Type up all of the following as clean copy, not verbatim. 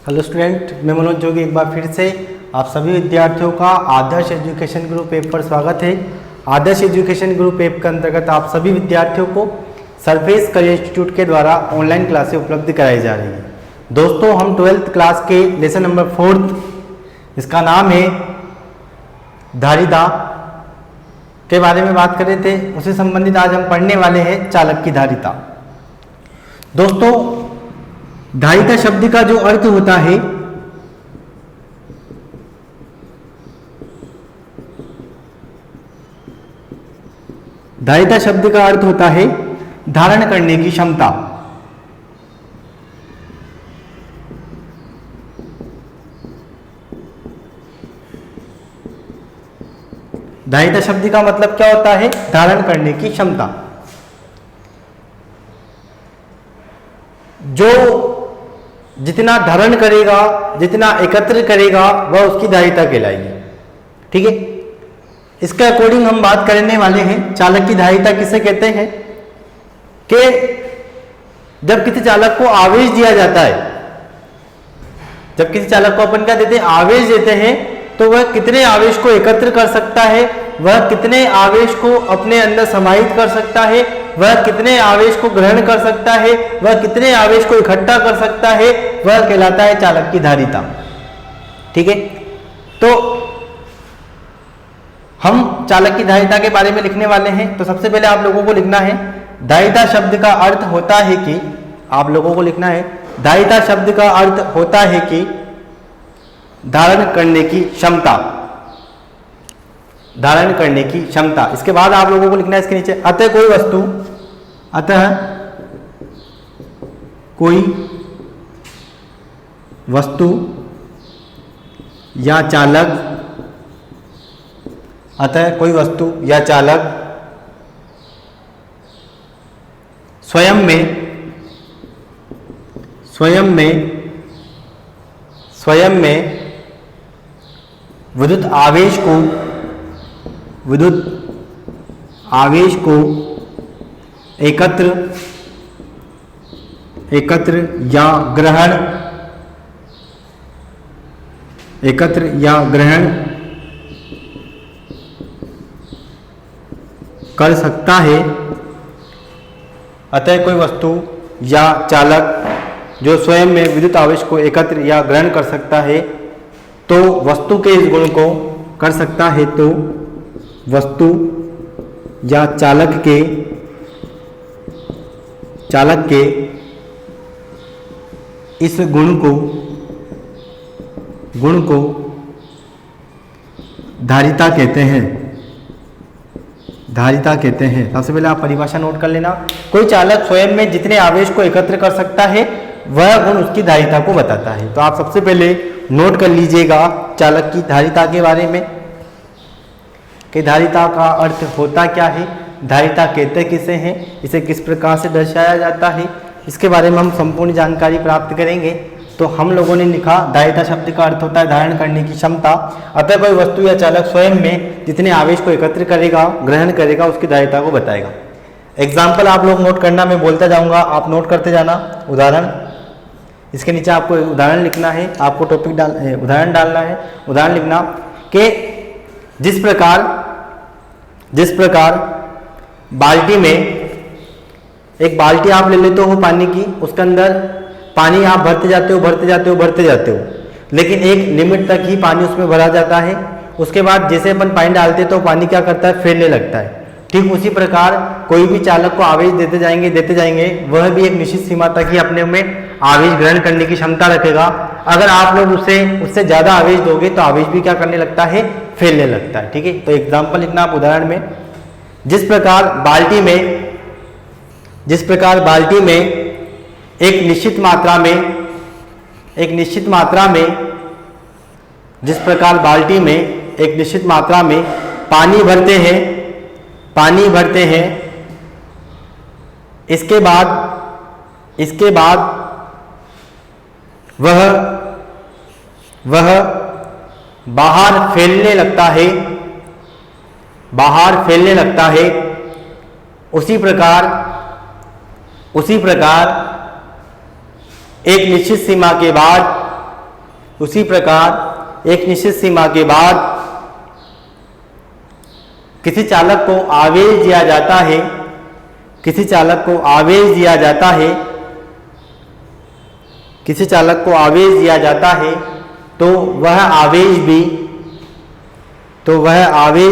Hello student, मैं मनोज जोगी एक बार फिर से आप सभी विद्यार्थियों का आदर्श एजुकेशन ग्रुप ऐप पर स्वागत है। आदर्श एजुकेशन ग्रुप ऐप के अंतर्गत आप सभी विद्यार्थियों को सरफेस करियर इंस्टीट्यूट के द्वारा ऑनलाइन क्लासें उपलब्ध कराई जा रही है। दोस्तों, हम 12th क्लास के लेसन नंबर 4 इसका नाम है धारिता के बारे में बात कर रहे थे। उससे संबंधित आज हम पढ़ने वाले हैं चालक की धारिता। दोस्तों, धारिता शब्द का जो अर्थ होता है धारिता शब्द का अर्थ होता है धारण करने की क्षमता। धारिता शब्द का मतलब क्या होता है? धारण करने की क्षमता। जो जितना धारण करेगा, जितना एकत्र करेगा, वह उसकी धारिता कहलाएगी। ठीक है, इसके अकॉर्डिंग हम बात करने वाले हैं चालक की धारिता किसे कहते हैं। कि जब किसी चालक को आवेश दिया जाता है, जब किसी चालक को अपन क्या देते हैं? आवेश देते हैं, तो वह कितने आवेश को एकत्र कर सकता है, वह कितने आवेश को अपने अंदर समाहित कर सकता है, वह कितने आवेश को ग्रहण कर सकता है, वह कितने आवेश को इकट्ठा कर सकता है, वह कहलाता है चालक की धारिता। ठीक है, तो हम चालक की धारिता के बारे में लिखने वाले हैं। तो सबसे पहले आप लोगों को लिखना है धारिता शब्द का अर्थ होता है कि, आप लोगों को लिखना है धारिता शब्द का अर्थ होता है कि धारण करने की क्षमता, धारण करने की क्षमता। इसके बाद आप लोगों को लिखना है इसके नीचे अतः कोई वस्तु, अतः कोई वस्तु या चालक, अतः कोई वस्तु या चालक स्वयं में विद्युत आवेश को एकत्र या ग्रहण कर सकता है। अतः कोई वस्तु या चालक जो स्वयं में विद्युत आवेश को एकत्र या ग्रहण कर सकता है, तो वस्तु के इस गुण को कर सकता है, तो वस्तु या चालक के इस गुण को धारिता कहते हैं। धारिता कहते हैं। सबसे पहले आप परिभाषा नोट कर लेना। कोई चालक स्वयं में जितने आवेश को एकत्र कर सकता है, वह गुण उसकी धारिता को बताता है। तो आप सबसे पहले नोट कर लीजिएगा चालक की धारिता के बारे में कि धारिता का अर्थ होता क्या है, धारिता कहते किसे हैं, इसे किस प्रकार से दर्शाया जाता है, इसके बारे में हम संपूर्ण जानकारी प्राप्त करेंगे। तो हम लोगों ने लिखा धारिता शब्द का अर्थ होता है धारण करने की क्षमता। अतः कोई वस्तु या चालक स्वयं में जितने आवेश को एकत्र करेगा, ग्रहण करेगा, उसकी धारिता को बताएगा। एग्जाम्पल आप लोग नोट करना, मैं बोलता जाऊंगा, आप नोट करते जाना। उदाहरण, इसके नीचे आपको उदाहरण लिखना है, आपको उदाहरण डालना है। उदाहरण लिखना कि जिस प्रकार बाल्टी में, एक बाल्टी आप ले लेते हो पानी की, उसके अंदर पानी आप भरते जाते हो, लेकिन एक लिमिट तक ही पानी उसमें भरा जाता है। उसके बाद जैसे अपन पानी डालते हैं तो पानी क्या करता है? फैलने लगता है। ठीक उसी प्रकार कोई भी चालक को आवेश देते जाएंगे, वह भी एक निश्चित सीमा तक ही अपने में आवेश ग्रहण करने की क्षमता रखेगा। अगर आप लोग उससे ज्यादा आवेश दोगे तो आवेश भी क्या करने लगता है? फैलने लगता है। ठीक है, तो एग्जाम्पल लिखना आप उदाहरण में। जिस प्रकार बाल्टी में एक निश्चित मात्रा में पानी भरते हैं, इसके बाद वह बाहर फैलने लगता है। उसी प्रकार एक निश्चित सीमा के बाद उसी प्रकार एक निश्चित सीमा के बाद किसी चालक को आवेश दिया जाता है, किसी चालक को आवेश दिया जाता है, किसी चालक को आवेश दिया जाता है तो वह आवेश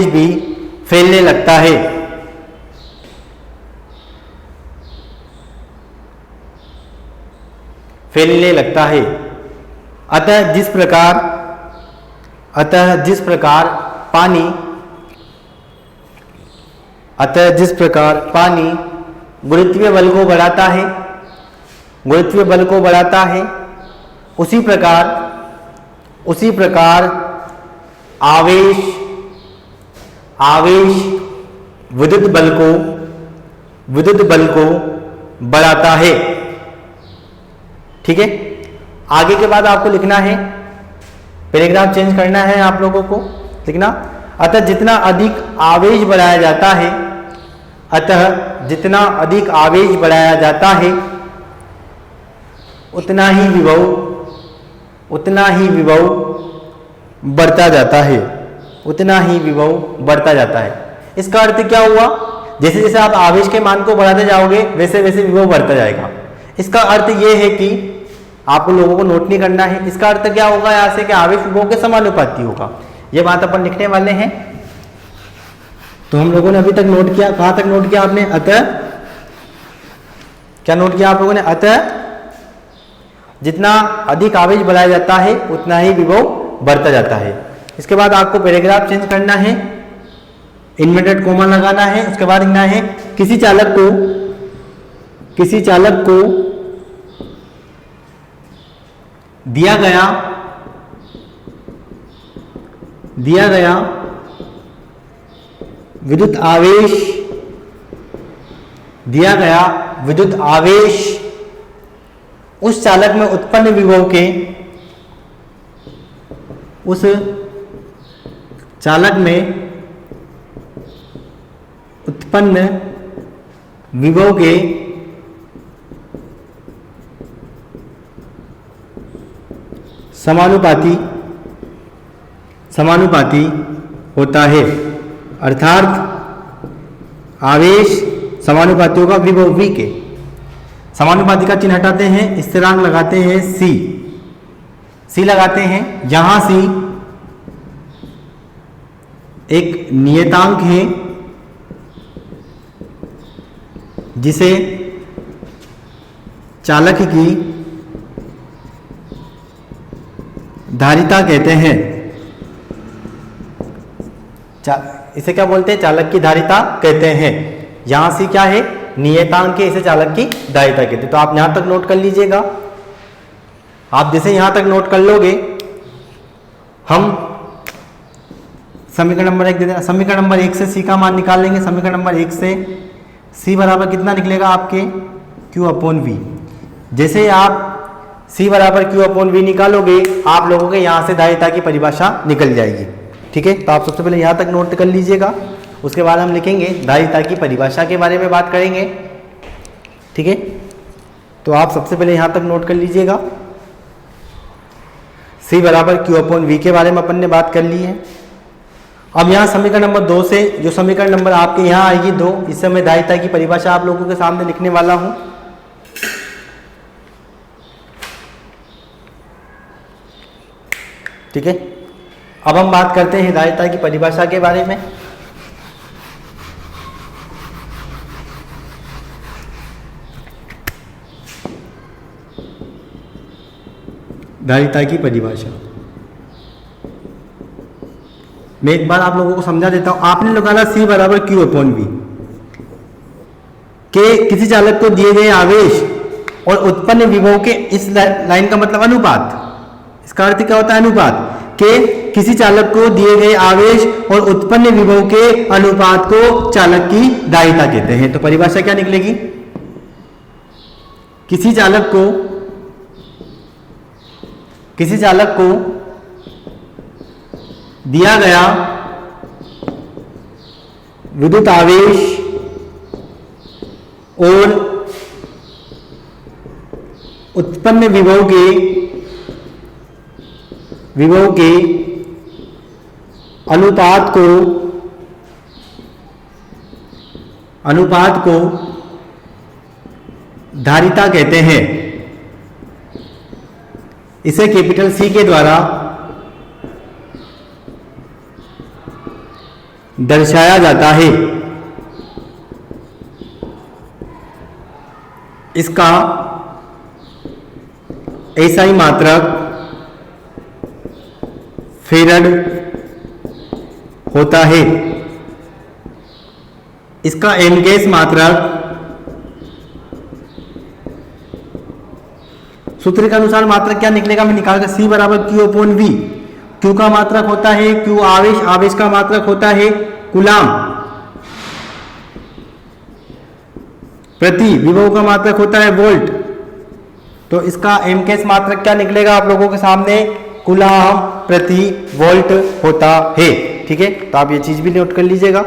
भी फैलने लगता है। फैलने लगता है। अतः जिस प्रकार पानी गुरुत्वीय बल को बढ़ाता है, उसी प्रकार आवेश विद्युत बल को बढ़ाता है। ठीक है, आगे के बाद आपको लिखना है, पैराग्राफ चेंज करना है आप लोगों को लिखना। अतः जितना अधिक आवेश बढ़ाया जाता है उतना ही विभव बढ़ता जाता है। इसका अर्थ क्या हुआ? जैसे जैसे आप आवेश के मान को बढ़ाते जाओगे वैसे वैसे विभव बढ़ता जाएगा। इसका अर्थ यह है कि आप लोगों को नोट नहीं करना है। इसका अर्थ क्या होगा यहां से कि आवेश विभव के समानुपाती होगा। यह बात अपन लिखने वाले हैं। तो हम लोगों ने अभी तक नोट किया, कहां तक नोट किया आपने? अतः क्या नोट किया आप लोगों ने? अतः जितना अधिक आवेश बढ़ाया जाता है उतना ही विभव बढ़ता जाता है। इसके बाद आपको पैराग्राफ चेंज करना है, इन्वर्टेड कोमा लगाना है। उसके बाद लिखना है किसी चालक को दिया गया विद्युत आवेश उस चालक में उत्पन्न विभव के समानुपाती होता है। अर्थात आवेश समानुपाती होगा विभव v के। समानुपाती का चिन्ह हटाते हैं, स्थिरांक लगाते हैं c लगाते हैं। यहां c एक नियतांक है जिसे चालक की धारिता कहते हैं। इसे क्या बोलते हैं? चालक की धारिता कहते हैं। यहां से क्या है? नियतांक है, इसे चालक की धारिता कहते हैं। तो आप यहां तक नोट कर लीजिएगा। आप जैसे यहां तक नोट कर लोगे, हम समीकरण नंबर 1 दे देना। समीकरण नंबर 1 से सी का मान निकाल लेंगे। समीकरण नंबर 1 से सी बराबर कितना निकलेगा आपके? Q/V। जैसे आप C बराबर Q/V निकालोगे, आप लोगों के यहाँ से धारिता की परिभाषा निकल जाएगी। ठीक है, तो आप सबसे पहले यहाँ तक नोट कर लीजिएगा। उसके बाद हम लिखेंगे धारिता की परिभाषा के बारे में बात करेंगे। ठीक है, तो आप सबसे पहले यहाँ तक नोट कर लीजिएगा। C बराबर Q/V के बारे में अपन ने बात कर ली है। अब यहाँ समीकरण नंबर 2 से जो समीकरण नंबर आपके यहाँ आएगी 2, इससे मैं धारिता की परिभाषा आप लोगों के सामने लिखने वाला हूँ। ठीक है, अब हम बात करते हैं धारिता की परिभाषा के बारे में। धारिता की परिभाषा मैं एक बार आप लोगों को समझा देता हूं। आपने निकाला C बराबर Q/V के किसी चालक को दिए गए आवेश और उत्पन्न विभव के इस लाइन का मतलब अनुपात। इसका अर्थ क्या होता है? अनुपात के किसी चालक को दिए गए आवेश और उत्पन्न विभव के अनुपात को चालक की धारिता कहते हैं। तो परिभाषा क्या निकलेगी? किसी चालक को दिया गया विद्युत आवेश और उत्पन्न विभव के विभव के अनुपात को धारिता कहते हैं। इसे कैपिटल सी के द्वारा दर्शाया जाता है। इसका एसआई मात्रक फेरड होता है। इसका एमगेस मात्रक सूत्र के अनुसार मात्रक क्या निकलेगा, मैं निकालकर सी बराबर क्यू अपॉन वी। क्यू का मात्रक होता है क्यू आवेश, आवेश का मात्रक होता है कूलाम प्रति, विभव का मात्रक होता है वोल्ट। तो इसका एमकेस मात्रक क्या निकलेगा आप लोगों के सामने, कूलाम प्रति वोल्ट होता है। ठीक है, तो आप ये चीज भी नोट कर लीजिएगा।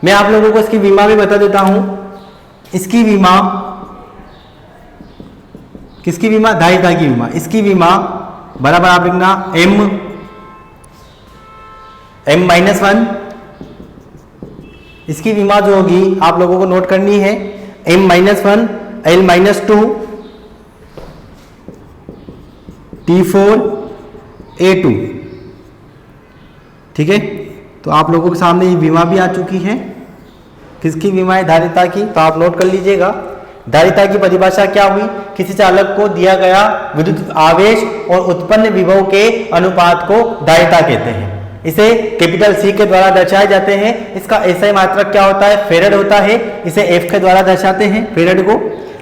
मैं आप लोगों को इसकी विमा भी बता देता हूं। इसकी विमा, किसकी विमा, धारिता की विमा। इसकी विमा बराबर आप लिखना m-1। इसकी विमा जो होगी आप लोगों को नोट करनी है m-1 L-2 T4 A2। ठीक है, तो आप लोगों के सामने ये विमा भी आ चुकी है। किसकी विमा है, धारिता की। तो आप नोट कर लीजिएगा। धारिता की परिभाषा क्या हुई, किसी चालक को दिया गया विद्युत आवेश और उत्पन्न विभव के अनुपात को धारिता कहते हैं। इसे कैपिटल सी के द्वारा दर्शाए जाते हैं। इसका एसआई मात्रक क्या होता है, फेरड होता है। इसे एफ के द्वारा दर्शाते हैं फेरड को।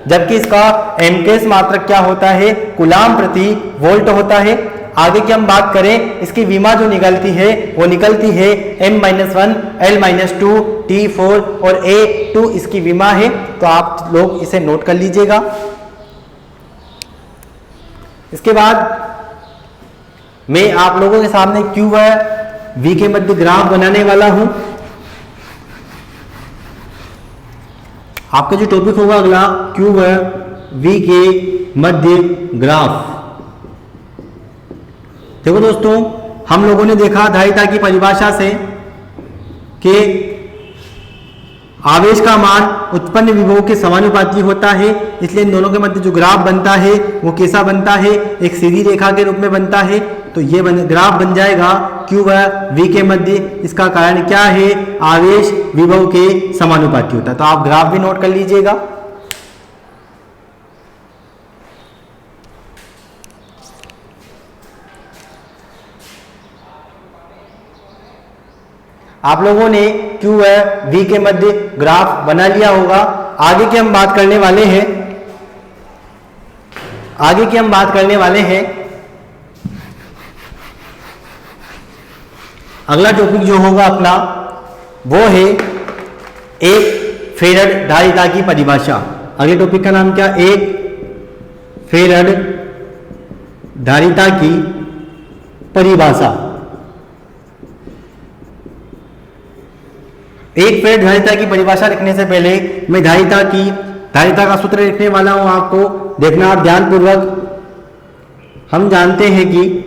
जबकि इसका एमकेस मात्रक क्या होता है, कूलाम प्रति वोल्ट होता है। आगे की हम बात करें, इसकी विमा जो निकलती है वो निकलती है m-1 L-2 T4 और A2 इसकी विमा है। तो आप लोग इसे नोट कर लीजिएगा। इसके बाद मैं आप लोगों के सामने Q व V के मध्य ग्राफ बनाने वाला हूं। आपका जो टॉपिक होगा अगला, Q व V के मध्य ग्राफ। देखो दोस्तों, हम लोगों ने देखा धारिता की परिभाषा से कि आवेश का मान उत्पन्न विभव के समानुपाती होता है। इसलिए इन दोनों के मध्य जो ग्राफ बनता है वो कैसा बनता है, एक सीधी रेखा के रूप में बनता है। तो ये ग्राफ बन जाएगा Q व V के मध्य। इसका कारण क्या है, आवेश विभव के समानुपाती होता है। तो आप ग्राफ भी नोट कर लीजिएगा। आप लोगों ने Q व V के मध्य ग्राफ बना लिया होगा। आगे की हम बात करने वाले हैं, अगला टॉपिक जो होगा अपना वो है एक फेरड धारिता की परिभाषा। अगले टॉपिक का नाम क्या, एक फेरड धारिता की परिभाषा। एक फेरड धारिता की परिभाषा लिखने से पहले मैं धारिता का सूत्र लिखने वाला हूं। आपको देखना आप ध्यानपूर्वक। हम जानते हैं कि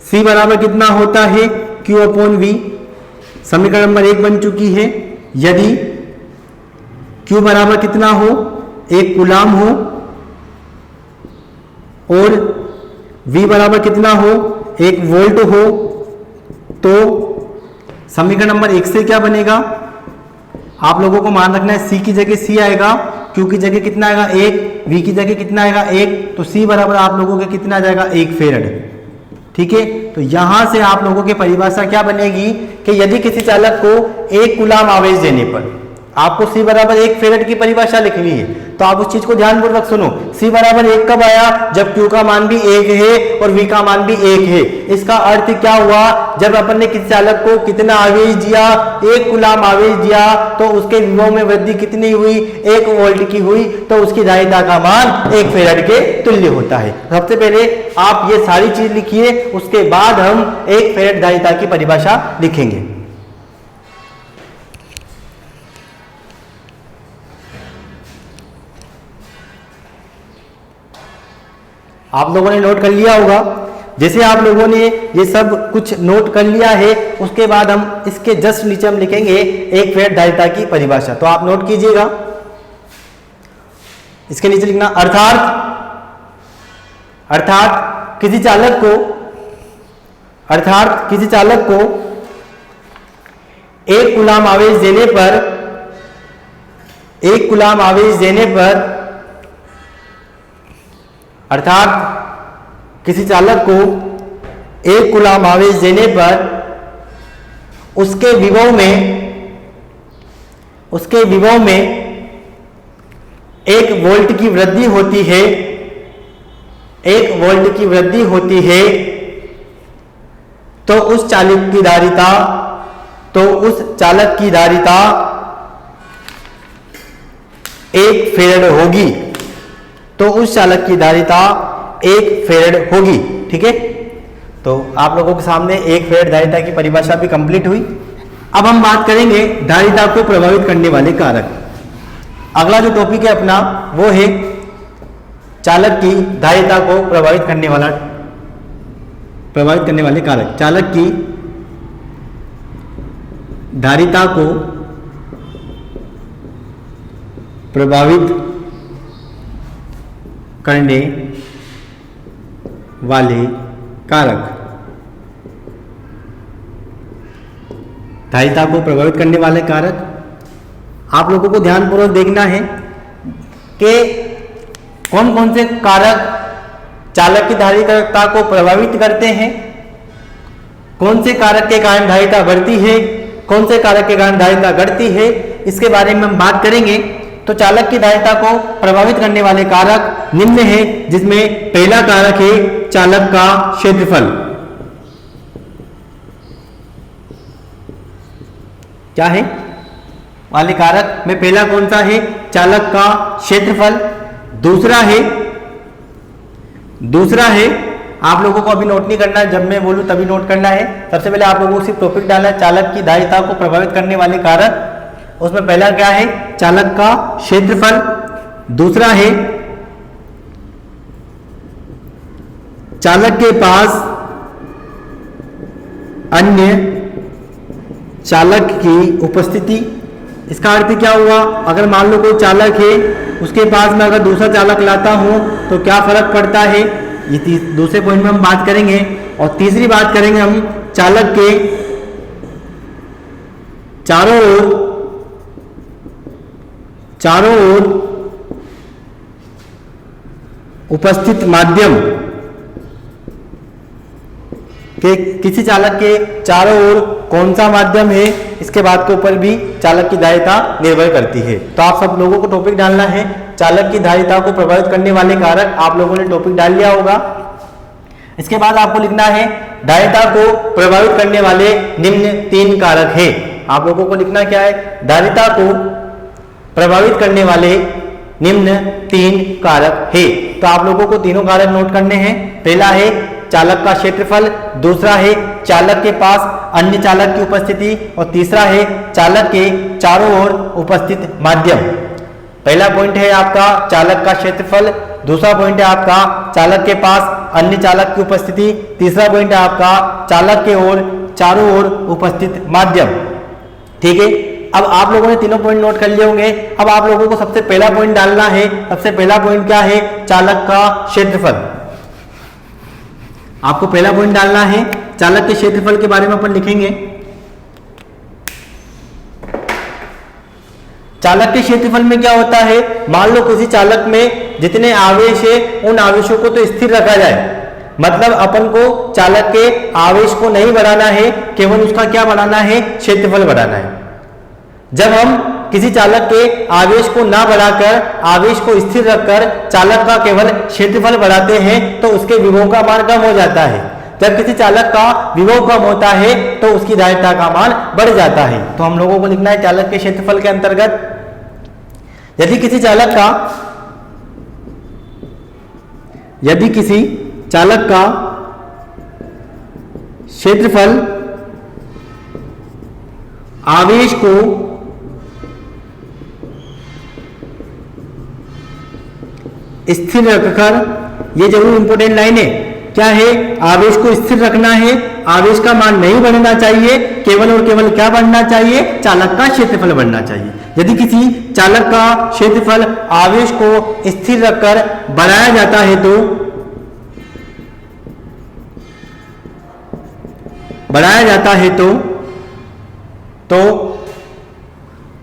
C बराबर कितना होता है, Q अपॉन V। समीकरण नंबर 1 बन चुकी है। यदि Q बराबर कितना हो, 1 कूलाम हो, और V बराबर कितना हो, 1 वोल्ट हो, तो समीकरण नंबर 1 से क्या बनेगा, आप लोगों को मान रखना है C की जगह C आएगा, Q की जगह कितना आएगा 1, V की जगह कितना आएगा 1। तो C बराबर आप लोगों के कितना आ जाएगा 1 फेरड। ठीक है, तो यहां से आप लोगों की परिभाषा क्या बनेगी कि यदि किसी चालक को 1 कूलाम आवेश देने पर आपको C बराबर 1 फेरड की परिभाषा लिखनी है। तो आप उस चीज को ध्यानपूर्वक सुनो। C बराबर 1 कब आया, जब Q का मान भी 1 है और V का मान भी 1 है। इसका अर्थ क्या हुआ, जब अपन ने किसी चालक को कितना आवेश दिया, 1 कूलाम आवेश दिया, तो उसके विभव में वृद्धि कितनी हुई, 1 वोल्ट की हुई। तो उसकी धारिता का मान 1 फेरड के तुल्य होता है। सबसे पहले आप ये सारी चीज लिखिए, उसके बाद हम 1 फेरड धारिता की परिभाषा लिखेंगे। आप लोगों ने नोट कर लिया होगा। जैसे आप लोगों ने ये सब कुछ नोट कर लिया है, उसके बाद हम इसके जस्ट नीचे हम लिखेंगे एक फेड धारिता की परिभाषा। तो आप नोट कीजिएगा, इसके नीचे लिखना अर्थात किसी चालक को एक कूलाम आवेश देने पर अर्थात किसी चालक को एक कूलाम आवेश देने पर उसके विभव में 1 वोल्ट की वृद्धि होती है, तो उस चालक की धारिता 1 फेरेड होगी। ठीक है, तो आप लोगों के सामने 1 फेरेड धारिता की परिभाषा भी कंप्लीट हुई। अब हम बात करेंगे धारिता को प्रभावित करने वाले कारक। अगला जो टॉपिक है अपना वो है चालक की धारिता को प्रभावित करने वाले कारक। चालक की धारिता को प्रभावित करने वाले कारक। धारिता को प्रभावित करने वाले कारक आप लोगों को ध्यानपूर्वक देखना है कि कौन कौन से कारक चालक की धारिता को प्रभावित करते हैं, कौन से कारक के कारण धारिता बढ़ती है, कौन से कारक के कारण धारिता घटती है, इसके बारे में हम बात करेंगे। तो चालक की धारिता को प्रभावित करने वाले कारक निम्न है, जिसमें पहला कारक है चालक का क्षेत्रफल। क्या है वाले कारक में पहला कौन सा है? चालक का क्षेत्रफल। दूसरा है आप लोगों को अभी नोट नहीं करना है, जब मैं बोलूं तभी नोट करना है। सबसे पहले आप लोगों को सिर्फ टॉपिक डालना है चालक की धारिता को प्रभावित करने वाले कारक। उसमें पहला क्या है? चालक का क्षेत्रफल। दूसरा है चालक के पास अन्य चालक की उपस्थिति। इसका अर्थ क्या हुआ? अगर मान लो कोई चालक है, उसके पास में अगर दूसरा चालक लाता हूं तो क्या फर्क पड़ता है, ये दूसरे पॉइंट में हम बात करेंगे। और तीसरी बात करेंगे हम चालक के चारों ओर उपस्थित माध्यम के, किसी चालक के चारों ओर कौन सा माध्यम है, इसके बात के ऊपर भी चालक की धारिता निर्भर करती है। तो आप सब लोगों को टॉपिक डालना है चालक की धारिता को प्रभावित करने वाले कारक। आप लोगों ने टॉपिक डाल लिया होगा। इसके बाद आपको लिखना है धारिता को प्रभावित करने वाले निम्न 3 कारक है। आप लोगों को लिखना क्या है? धारिता को प्रभावित करने वाले निम्न 3 कारक है। तो आप लोगों को तीनों कारक नोट करने हैं। पहला है चालक का क्षेत्रफल, दूसरा है चालक के पास अन्य चालक की उपस्थिति, और तीसरा है चालक के चारों ओर उपस्थित माध्यम। पहला पॉइंट है आपका चालक का क्षेत्रफल, दूसरा पॉइंट है आपका चालक के पास अन्य चालक की उपस्थिति, तीसरा पॉइंट है आपका चालक के चारों ओर उपस्थित माध्यम। ठीक है, अब आप लोगों ने तीनों पॉइंट नोट कर लिए होंगे। अब आप लोगों को सबसे पहला पॉइंट डालना है। सबसे पहला पॉइंट क्या है? चालक का क्षेत्रफल। आपको पहला पॉइंट डालना है चालक के क्षेत्रफल के बारे में अपन लिखेंगे। चालक के क्षेत्रफल में क्या होता है? मान लो किसी चालक में जितने आवेश है उन आवेशों को तो स्थिर रखा जाए, मतलब अपन को चालक के आवेश को नहीं बढ़ाना है, केवल उसका क्या बढ़ाना है? क्षेत्रफल बढ़ाना है। जब हम किसी चालक के आवेश को ना बढ़ाकर आवेश को स्थिर रखकर चालक का केवल क्षेत्रफल बढ़ाते हैं तो उसके विभव का मान कम हो जाता है। जब किसी चालक का विभव कम होता है तो उसकी धारिता का मान बढ़ जाता है। तो हम लोगों को लिखना है चालक के क्षेत्रफल के अंतर्गत यदि किसी चालक का क्षेत्रफल आवेश को स्थिर रखकर ये जरूर इंपॉर्टेंट लाइन है। क्या है? आवेश को स्थिर रखना है, आवेश का मान नहीं बढ़ना चाहिए, केवल और केवल क्या बढ़ना चाहिए? चालक का क्षेत्रफल बढ़ना चाहिए। यदि किसी चालक का क्षेत्रफल आवेश को स्थिर रखकर बढ़ाया जाता है तो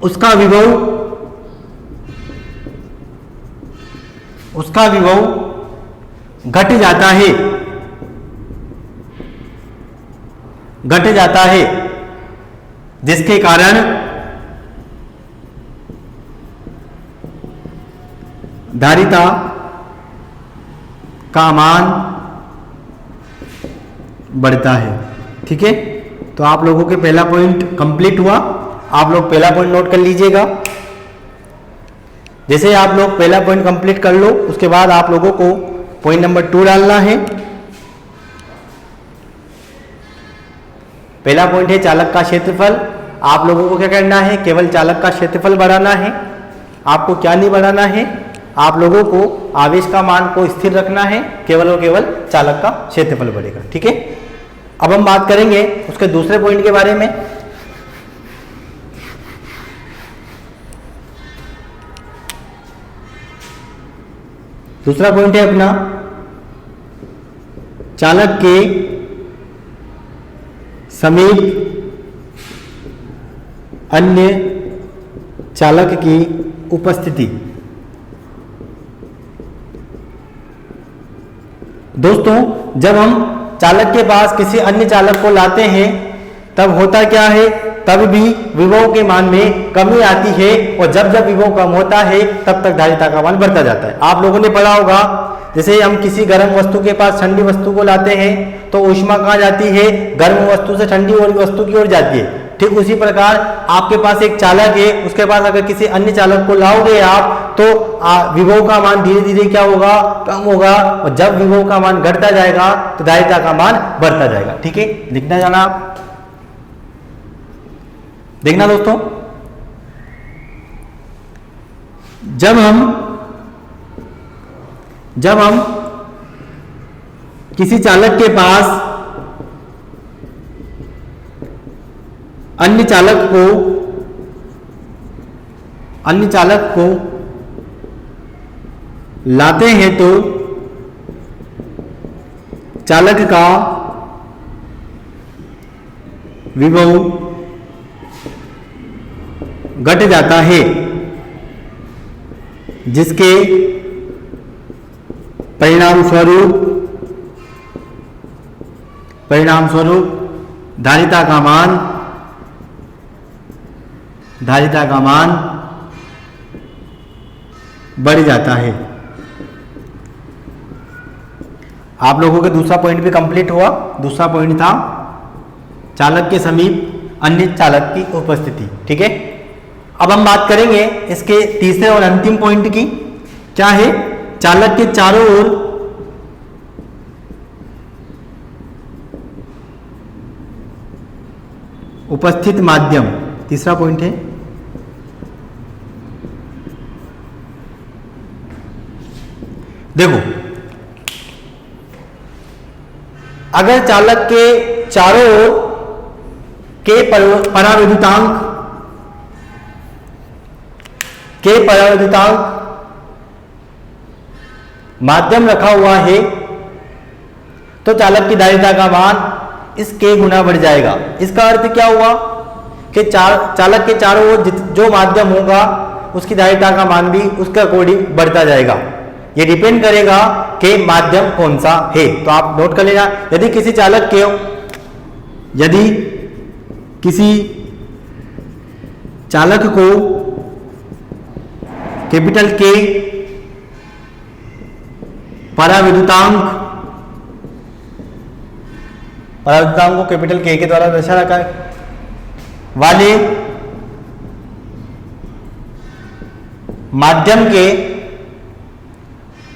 उसका विभव घट जाता है, जिसके कारण धारिता का मान बढ़ता है। ठीक है, तो आप लोगों के पहला पॉइंट कंप्लीट हुआ। आप लोग पहला पॉइंट नोट कर लीजिएगा। जैसे आप लोग पहला पॉइंट कंप्लीट कर लो, उसके बाद आप लोगों को पॉइंट नंबर 2 डालना है। पहला पॉइंट है चालक का क्षेत्रफल। आप लोगों को क्या करना है? केवल चालक का क्षेत्रफल बढ़ाना है। आपको क्या नहीं बढ़ाना है? आप लोगों को आवेश का मान को स्थिर रखना है, केवल और केवल चालक का क्षेत्रफल बढ़ेगा। ठीक है, अब हम बात करेंगे उसके दूसरे पॉइंट के बारे में। दूसरा पॉइंट है अपना चालक के समीप अन्य चालक की उपस्थिति। दोस्तों, जब हम चालक के पास किसी अन्य चालक को लाते हैं तब होता क्या है? तब भी विभव के मान में कमी आती है, और जब जब विभव कम होता है तब तक धारिता का मान बढ़ता जाता है। आप लोगों ने पढ़ा होगा, जैसे हम किसी गर्म वस्तु के पास ठंडी वस्तु को लाते हैं तो ऊष्मा कहाँ जाती है? गर्म वस्तु से ठंडी वस्तु की ओर जाती है। ठीक उसी प्रकार आपके पास एक चालक है, उसके पास अगर किसी अन्य चालक को लाओगे आप तो विभव का मान धीरे धीरे क्या होगा? कम होगा, और जब विभव का मान घटता जाएगा तो धारिता का मान बढ़ता जाएगा। ठीक है, लिखना जाना आप, देखना दोस्तों। जब हम किसी चालक के पास अन्य चालक को लाते हैं तो चालक का विभव घट जाता है, जिसके परिणाम स्वरूप धारिता का मान बढ़ जाता है। आप लोगों के दूसरा पॉइंट भी कंप्लीट हुआ। दूसरा पॉइंट था चालक के समीप अन्य चालक की उपस्थिति। ठीक है, अब हम बात करेंगे इसके तीसरे और अंतिम पॉइंट की। क्या है? चालक के चारों ओर उपस्थित माध्यम। तीसरा पॉइंट है देखो, अगर चालक के चारों ओर के पराविद्युतांक माध्यम रखा हुआ है तो चालक की धारिता का मान इस के गुना बढ़ जाएगा। इसका अर्थ क्या हुआ कि चालक के चारों ओर जो माध्यम होगा उसकी धारिता का मान भी उसके अकॉर्डिंग बढ़ता जाएगा। ये डिपेंड करेगा कि माध्यम कौन सा है। तो आप नोट कर लेना, यदि किसी चालक को कैपिटल के पराविद्युतांक को कैपिटल के द्वारा दर्शा रखा है वाले माध्यम के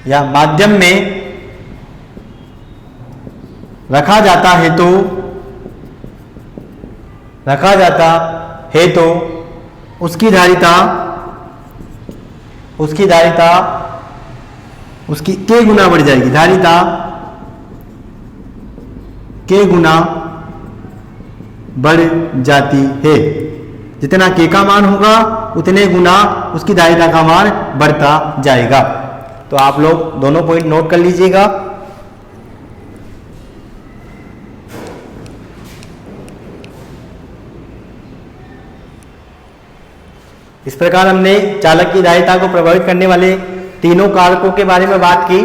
या माध्यम में रखा जाता है तो उसकी धारिता उसकी के गुना बढ़ जाएगी, धारिता के गुना बढ़ जाती है। जितना के का मान होगा उतने गुना उसकी धारिता का मान बढ़ता जाएगा। तो आप लोग दोनों पॉइंट नोट कर लीजिएगा। इस प्रकार हमने चालक की धारिता को प्रभावित करने वाले तीनों कारकों के बारे में बात की।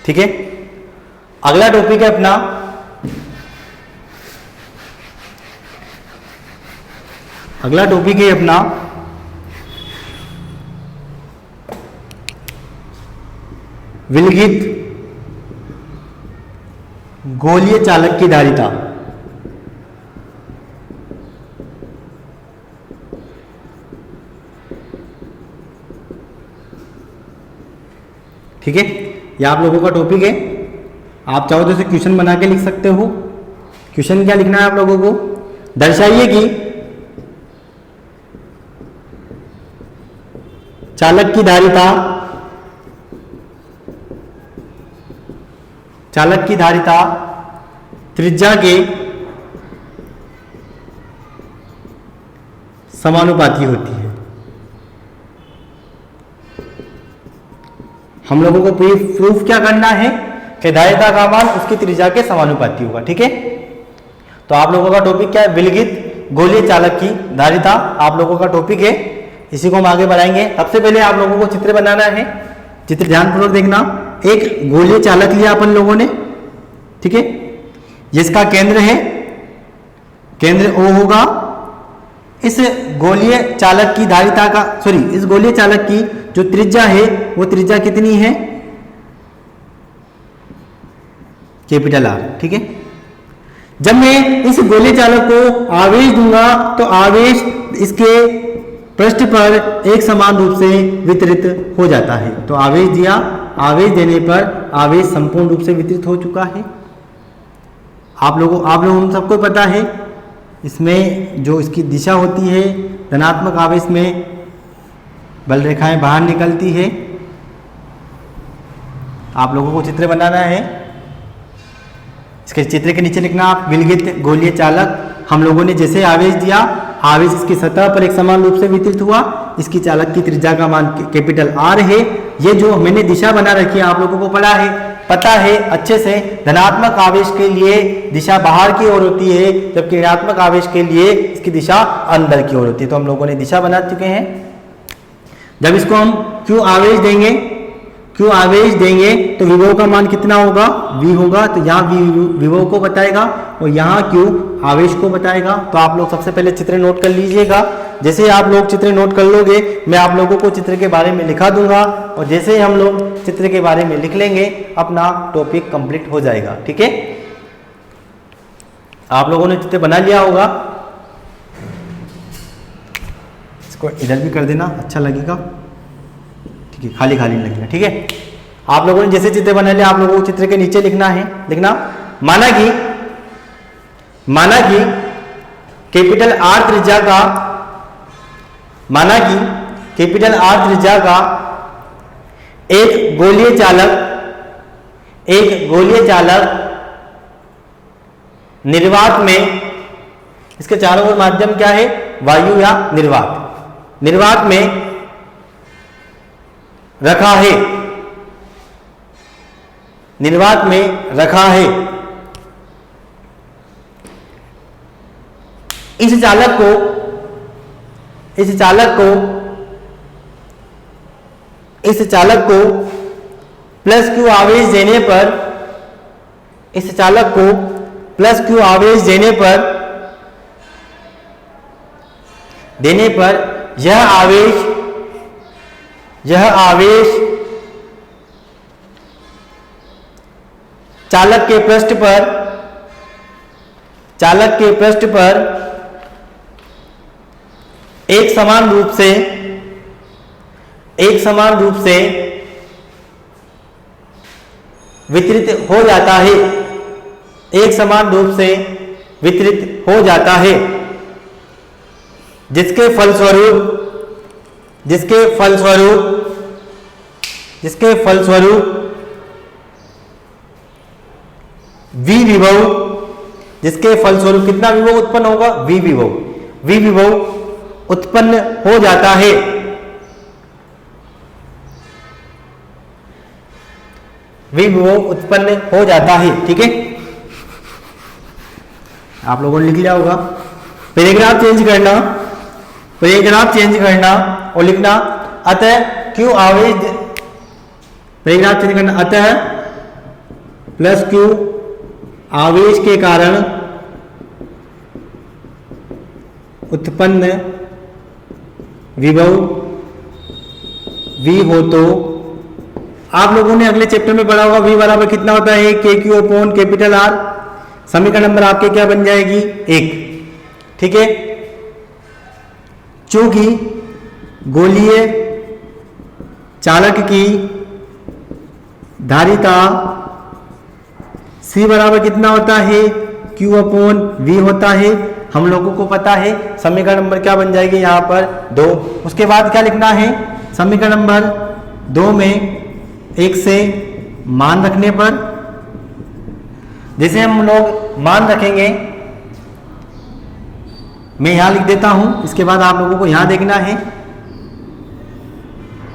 ठीक है, अगला टॉपिक है अपना विलगित गोलीय चालक की धारिता। ठीक है, यह आप लोगों का टॉपिक है। आप चाहो तो इसे क्वेश्चन बना के लिख सकते हो। क्वेश्चन क्या लिखना है आप लोगों को? दर्शाइए कि चालक की धारिता त्रिज्या के समानुपाती होती है। हम लोगों को प्रूफ क्या करना है कि धारिता का मान उसकी त्रिज्या के समानुपाती होगा। ठीक है, तो आप लोगों का टॉपिक क्या है? विलगित गोलीय चालक की धारिता आप लोगों का टॉपिक है। इसी को हम आगे बढ़ाएंगे। सबसे पहले आप लोगों को चित्र बनाना है। चित्र ध्यानपूर्वक देखना। एक गोलीय चालक लिया अपन लोगों ने, ठीक है, जिसका केंद्र है, केंद्र O होगा। इस गोलीय चालक की धारिता का इस गोलीय चालक की जो त्रिज्या है वो त्रिज्या कितनी है? Capital R। ठीक है, जब मैं इस गोलीय चालक को आवेश दूंगा तो आवेश इसके पृष्ठ पर एक समान रूप से वितरित हो जाता है। तो आवेश दिया, आवेश देने पर आवेश संपूर्ण रूप से वितरित हो चुका है। आप लोगों सबको पता है इसमें जो इसकी दिशा होती है, धनात्मक आवेश में बल रेखाएं बाहर निकलती है। आप लोगों को चित्र बनाना है। इसके चित्र के नीचे लिखना आप विलगित गोलीय चालक। हम लोगों ने जैसे आवेश दिया, आवेश इसकी सतह पर एक समान रूप से वितरित हुआ। इसकी चालक की त्रिज्या का मान कैपिटल R है। ये जो मैंने दिशा बना रखी है आप लोगों को पता है अच्छे से। धनात्मक आवेश के लिए दिशा बाहर की ओर होती है, जबकि ऋणात्मक आवेश के लिए इसकी दिशा अंदर की ओर होती है। तो हम लोगों ने दिशा बना चुके हैं। जब इसको हम Q आवेश देंगे तो विभव का मान कितना होगा? V होगा। तो यहाँ V विभव को बताएगा और यहाँ Q आवेश को बताएगा। तो आप लोग सबसे पहले चित्र नोट कर लीजिएगा। जैसे आप लोग चित्र नोट कर लोगे, मैं आप लोगों को चित्र के बारे में लिखा दूंगा और जैसे ही हम लोग चित्र के बारे में लिख लेंगे अपना टॉपिक कंप्लीट हो जाएगा। ठीक है, आप लोगों ने चित्र बना लिया होगा। इसको इधर भी कर देना, अच्छा लगेगा। ठीक है, खाली खाली लगेगा। ठीक है, आप लोगों ने जैसे चित्र बना लिया, आप लोगों को चित्र के नीचे लिखना है। माना कि कैपिटल R त्रिज्या का एक गोलीय चालक निर्वात में, इसके चारों ओर माध्यम क्या है? वायु या निर्वात में रखा है। इस चालक को प्लस Q आवेश देने पर यह आवेश चालक के पृष्ठ पर एक समान रूप से वितरित हो जाता है। जिसके फलस्वरूप वी विभव, जिसके फलस्वरूप कितना विभव उत्पन्न होगा, वी विभव उत्पन्न हो जाता है। वी विभव उत्पन्न हो जाता है। ठीक है, आप लोगों ने लिख लिया होगा। पैराग्राफ चेंज करना और लिखना अतः क्यू आवेश, पैराग्राफ चेंज करना अतः प्लस क्यू आवेश के कारण उत्पन्न विभव V हो तो आप लोगों ने अगले चैप्टर में पढ़ा होगा V बराबर कितना होता है, के क्यू अपॉन कैपिटल R। समीकरण नंबर आपके क्या बन जाएगी, 1। ठीक है, चूंकि गोलीय चालक की धारिता C बराबर कितना होता है, Q अपॉन V होता है, हम लोगों को पता है। समीकरण नंबर क्या बन जाएगी यहाँ पर, 2। उसके बाद क्या लिखना है, समीकरण नंबर 2 में 1 से मान रखने पर, जैसे हम लोग मान रखेंगे, मैं यहां लिख देता हूं, इसके बाद आप लोगों को यहां देखना है।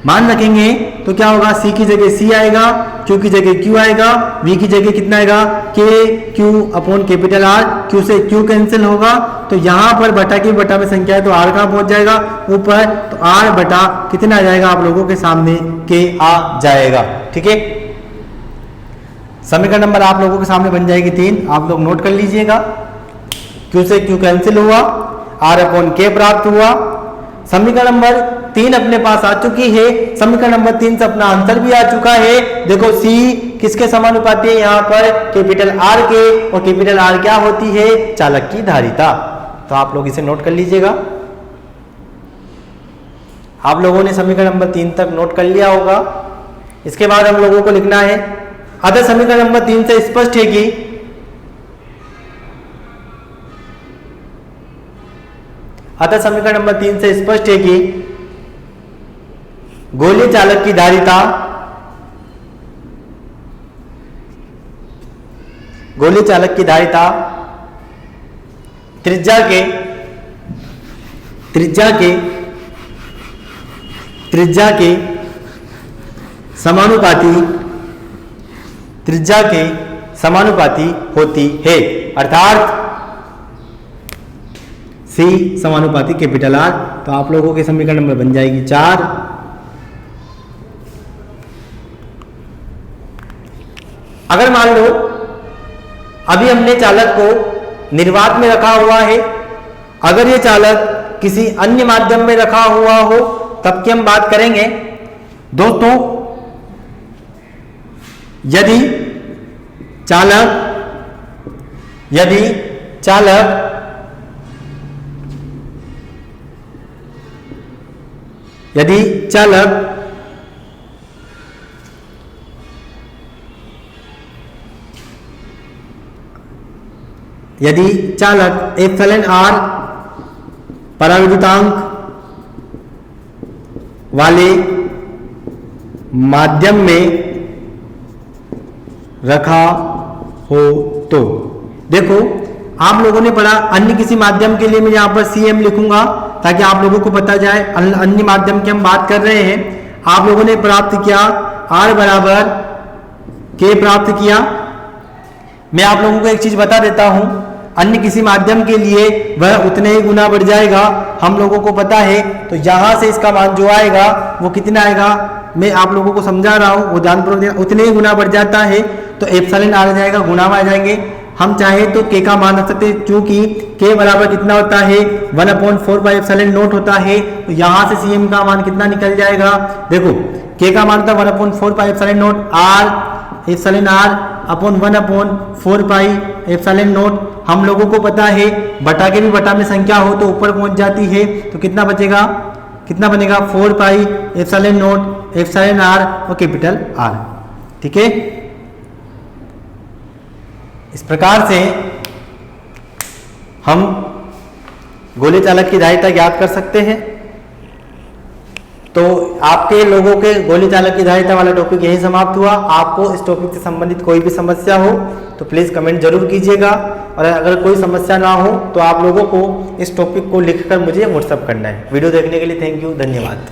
मान रखेंगे तो क्या होगा, C की जगह C आएगा, Q की जगह Q आएगा, V की जगह कितना आएगा, K Q upon capital R। Q से Q कैंसिल होगा तो यहां पर बटा की बटा में संख्या है तो R कहां पहुंच जाएगा, ऊपर, तो R बटा कितना आ जाएगा आप लोगों के सामने, K आ जाएगा। ठीक है, समीकरण नंबर आप लोगों के सामने बन जाएगी 3। आप लोग नोट कर लीजिएगा। Q से Q कैंसिल हुआ, R अपॉन K प्राप्त हुआ। समीकरण नंबर 3 अपने पास आ चुकी है। समीकरण नंबर 3 से अपना आंसर भी आ चुका है। देखो C किसके समानुपाती है, यहाँ पर कैपिटल R के, और कैपिटल R क्या होती है, चालक की धारिता। तो आप लोग इसे नोट कर लीजिएगा। आप लोगों ने समीकरण नंबर 3 तक नोट कर लिया होगा। इसके बाद हम लोगों को लिखना है, अतः समीकरण नंबर 3 से स्पष्ट है कि समीकरण नंबर 3 से स्पष्ट है कि गोलीय चालक की धारिता, त्रिज्या के समानुपाती होती है, अर्थात C समानुपाती कैपिटल R। तो आप लोगों के समीकरण नंबर बन जाएगी 4। अगर मान लो अभी हमने चालक को निर्वात में रखा हुआ है, अगर ये चालक किसी अन्य माध्यम में रखा हुआ हो तब की हम बात करेंगे। दोस्तों, यदि चालक एप्सिलॉन R पराविद्युतांक वाले माध्यम में रखा हो तो, देखो आप लोगों ने पढ़ा अन्य किसी माध्यम के लिए मैं यहाँ पर CM लिखूंगा ताकि आप लोगों को पता जाए अन्य माध्यम की हम बात कर रहे हैं। आप लोगों ने प्राप्त किया R बराबर K प्राप्त किया। मैं आप लोगों को एक चीज बता देता हूं, अन्य किसी माध्यम के लिए वह उतने ही गुना बढ़ जाएगा, हम लोगों को पता है। तो यहां से इसका मान जो आएगा वो कितना आएगा, मैं आप लोगों को समझा रहा हूं, वो ध्यानपूर्वक, उतने ही गुना बढ़ जाता है तो एप्सिलॉन आ जाएगा, गुना में आ जाएंगे। हम चाहे तो K का मान रख सकते हैं, क्योंकि K बराबर कितना होता है, 1/4 पाई एप्सिलॉन नॉट होता है। तो यहां से CM का मान कितना निकल जाएगा, देखो K का मान होता है 1/4 pi epsilon not R epsilon R upon 1/4 pi epsilon not. हम लोगों को पता है बटा के भी बटा में संख्या हो तो ऊपर पहुंच जाती है, तो कितना बचेगा, कितना बनेगा, 4 pi epsilon not epsilon R और कैपिटल R। ठीक है, इस प्रकार से हम गोली चालक की धारिता ज्ञात कर सकते हैं। तो आपके लोगों के गोली चालक की धारिता वाला टॉपिक यही समाप्त हुआ। आपको इस टॉपिक से संबंधित कोई भी समस्या हो तो प्लीज़ कमेंट जरूर कीजिएगा, और अगर कोई समस्या ना हो तो आप लोगों को इस टॉपिक को लिखकर मुझे व्हाट्सअप करना है। वीडियो देखने के लिए थैंक यू, धन्यवाद।